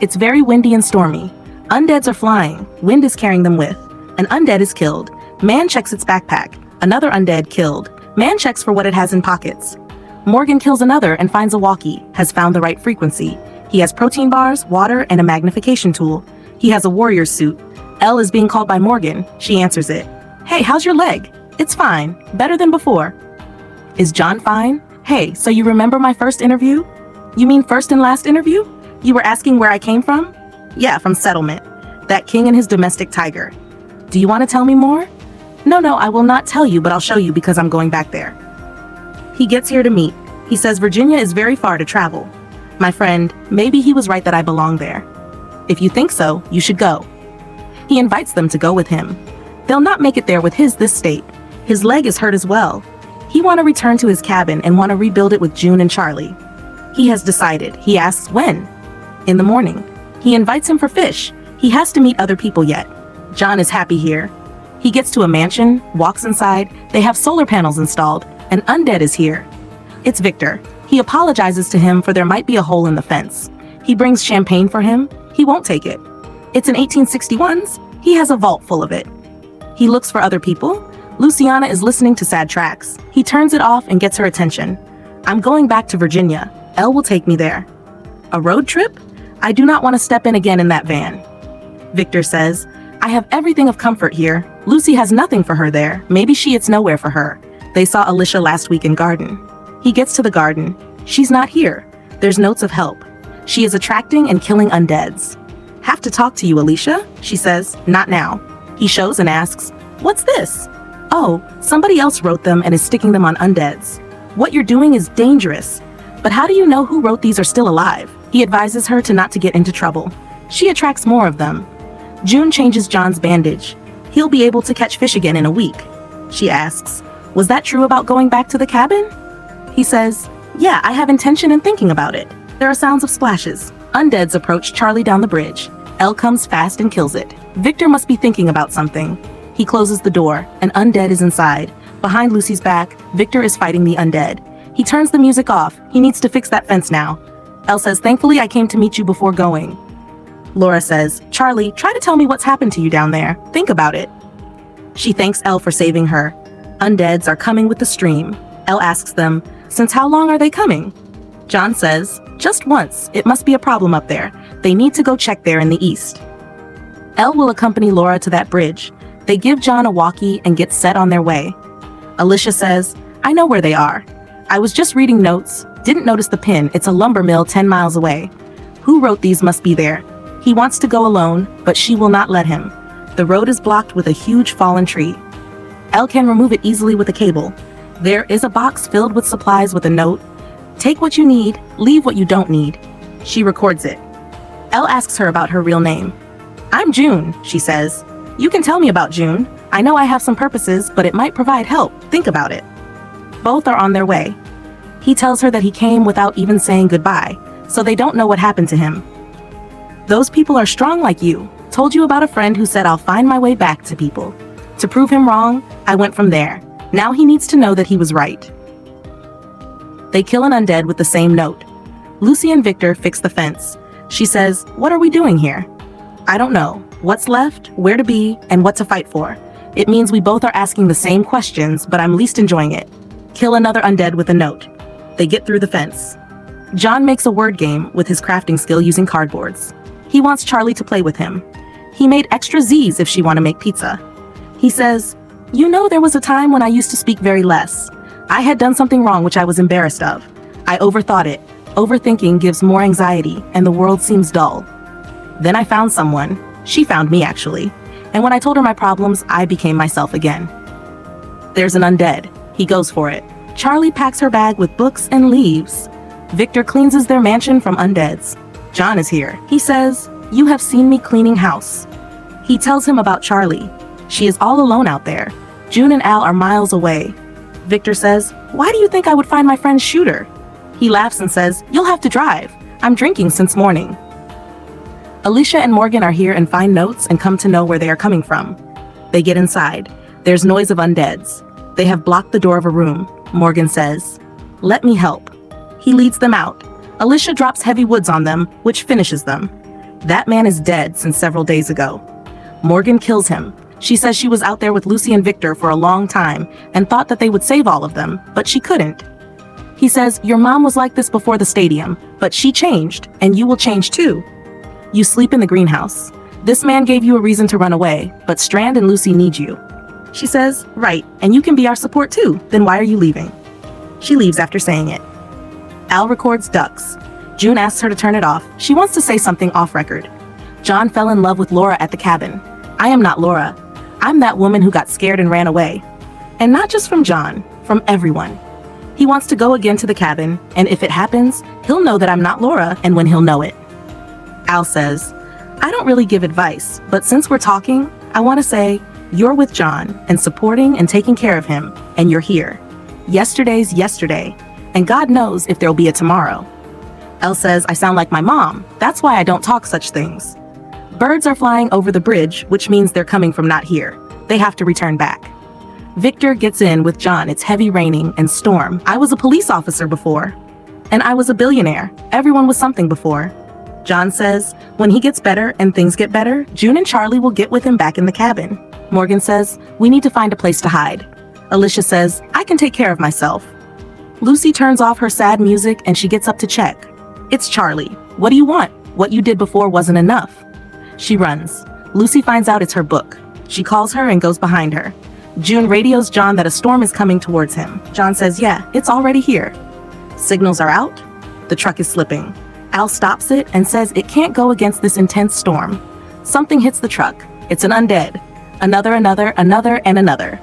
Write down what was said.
It's very windy and stormy. Undeads are flying. Wind is carrying them with. An undead is killed. Man checks its backpack. Another undead killed. Man checks for what it has in pockets. Morgan kills another and finds a walkie, has found the right frequency. He has protein bars, water, and a magnification tool. He has a warrior's suit. Elle is being called by Morgan. She answers it. Hey, how's your leg? It's fine. Better than before. Is John fine? Hey, so you remember my first interview? You mean first and last interview? You were asking where I came from? Yeah, from Settlement. That king and his domestic tiger. Do you want to tell me more? No, I will not tell you, but I'll show you because I'm going back there. He gets here to meet. He says Virginia is very far to travel. My friend, maybe he was right that I belong there. If you think so, you should go. He invites them to go with him. They'll not make it there with this state. His leg is hurt as well. He want to return to his cabin and want to rebuild it with June and Charlie. He has decided. He asks when. In the morning. He invites him for fish. He has to meet other people yet. John is happy here. He gets to a mansion, walks inside. They have solar panels installed. An undead is here. It's Victor. He apologizes to him for there might be a hole in the fence. He brings champagne for him. He won't take it. It's an 1861s. He has a vault full of it. He looks for other people. Luciana is listening to sad tracks. He turns it off and gets her attention. I'm going back to Virginia. Elle will take me there. A road trip? I do not want to step in again in that van. Victor says, I have everything of comfort here. Lucy has nothing for her there. Maybe it's nowhere for her. They saw Alicia last week in garden. He gets to the garden. She's not here. There's notes of help. She is attracting and killing undeads. Have to talk to you, Alicia? She says, not now. He shows and asks, what's this? Oh, somebody else wrote them and is sticking them on undeads. What you're doing is dangerous. But how do you know who wrote these are still alive? He advises her not to get into trouble. She attracts more of them. June changes John's bandage. He'll be able to catch fish again in a week. She asks, was that true about going back to the cabin? He says, yeah, I have intention in thinking about it. There are sounds of splashes. Undeads approach Charlie down the bridge. Elle comes fast and kills it. Victor must be thinking about something. He closes the door. An undead is inside. Behind Lucy's back, Victor is fighting the undead. He turns the music off. He needs to fix that fence now. Elle says, thankfully I came to meet you before going. Laura says, Charlie, try to tell me what's happened to you down there. Think about it. She thanks Elle for saving her. Undeads are coming with the stream. Elle asks them, since how long are they coming? John says, just once. It must be a problem up there. They need to go check there in the east. Elle will accompany Laura to that bridge. They give John a walkie and get set on their way. Alicia says, I know where they are. I was just reading notes. Didn't notice the pin. It's a lumber mill 10 miles away. Who wrote these must be there. He wants to go alone, but she will not let him. The road is blocked with a huge fallen tree. Elle can remove it easily with a cable. There is a box filled with supplies with a note. Take what you need, leave what you don't need. She records it. Elle asks her about her real name. I'm June, she says. You can tell me about June. I know I have some purposes, but it might provide help. Think about it. Both are on their way. He tells her that he came without even saying goodbye, so they don't know what happened to him. Those people are strong like you. Told you about a friend who said I'll find my way back to people. To prove him wrong, I went from there. Now he needs to know that he was right. They kill an undead with the same note. Lucy and Victor fix the fence. She says, what are we doing here? I don't know. What's left, where to be, and what to fight for. It means we both are asking the same questions, but I'm least enjoying it. Kill another undead with a note. They get through the fence. John makes a word game with his crafting skill using cardboards. He wants Charlie to play with him. He made extra Z's if she want to make pizza. He says, you know there was a time when I used to speak very less. I had done something wrong which I was embarrassed of. I overthought it. Overthinking gives more anxiety and the world seems dull. Then I found someone. She found me actually. And when I told her my problems, I became myself again. There's an undead. He goes for it. Charlie packs her bag with books and leaves. Victor cleanses their mansion from undeads. John is here. He says, you have seen me cleaning house. He tells him about Charlie. She is all alone out there. June and Al are miles away. Victor says, why do you think I would find my friend's shooter? He laughs and says, you'll have to drive. I'm drinking since morning. Alicia and Morgan are here and find notes and come to know where they are coming from. They get inside. There's noise of undeads. They have blocked the door of a room. Morgan says, let me help. He leads them out. Alicia drops heavy woods on them, which finishes them. That man is dead since several days ago. Morgan kills him. She says she was out there with Lucy and Victor for a long time and thought that they would save all of them, but she couldn't. He says, your mom was like this before the stadium, but she changed, and you will change too. You sleep in the greenhouse. This man gave you a reason to run away, but Strand and Lucy need you. She says, right, and you can be our support too, then why are you leaving? She leaves after saying it. Al records ducks. June asks her to turn it off. She wants to say something off record. John fell in love with Laura at the cabin. I am not Laura. I'm that woman who got scared and ran away. And not just from John, from everyone. He wants to go again to the cabin, and if it happens, he'll know that I'm not Laura, and when he'll know it. Al says, I don't really give advice, but since we're talking, I want to say, you're with John, and supporting and taking care of him, and you're here. Yesterday's yesterday, and God knows if there'll be a tomorrow. Elle says, I sound like my mom. That's why I don't talk such things. Birds are flying over the bridge, which means they're coming from not here. They have to return back. Victor gets in with John. It's heavy raining and storm. I was a police officer before. And I was a billionaire. Everyone was something before. John says, when he gets better and things get better, June and Charlie will get with him back in the cabin. Morgan says, we need to find a place to hide. Alicia says, I can take care of myself. Lucy turns off her sad music and she gets up to check. It's Charlie. What do you want? What you did before wasn't enough. She runs. Lucy finds out it's her book. She calls her and goes behind her. June radios John that a storm is coming towards him. John says, yeah, it's already here. Signals are out. The truck is slipping. Al stops it and says it can't go against this intense storm. Something hits the truck. It's an undead. Another, and another.